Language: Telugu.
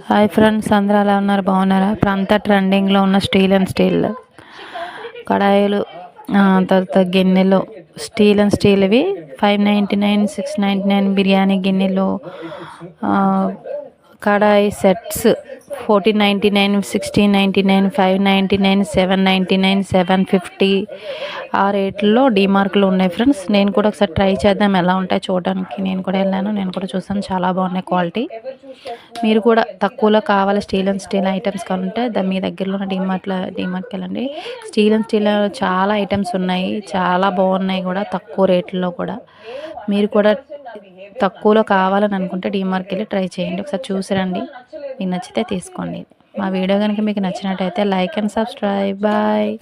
హాయ్ ఫ్రెండ్స్, అందరూ ఎలా ఉన్నారు? బాగున్నారా? ఇప్పుడు అంతా ట్రెండింగ్లో ఉన్న స్టీల్ కడాయిలు, తర్వాత గిన్నెలు, స్టీల్వి 599, 699 బిర్యానీ గిన్నెలు, కడాయి సెట్స్ 1499, 1699, 599, 799, 750 ఆ రేట్లో డీమార్క్లో ఉన్నాయి ఫ్రెండ్స్. నేను కూడా ఒకసారి ట్రై చేద్దాం ఎలా ఉంటాయి చూడడానికి. నేను కూడా వెళ్ళాను, నేను కూడా చూసాను, చాలా బాగున్నాయి క్వాలిటీ. మీరు కూడా తక్కువలో కావాలి స్టీల్ ఐటమ్స్ కావాలంటే మీ దగ్గరలో ఉన్న డీమార్ట్కి వెళ్ళండి. స్టీల్ చాలా ఐటమ్స్ ఉన్నాయి, చాలా బాగున్నాయి కూడా తక్కువ రేట్లలో కూడా. మీరు కూడా తక్కువలో కావాలని అనుకుంటే డీమార్ట్కి వెళ్ళి ట్రై చేయండి, ఒకసారి చూసిరండి. మీకు నచ్చితే తీసుకోండి. మా వీడియో కనుక మీకు నచ్చినట్టయితే లైక్ అండ్ సబ్స్క్రైబ్. బాయ్.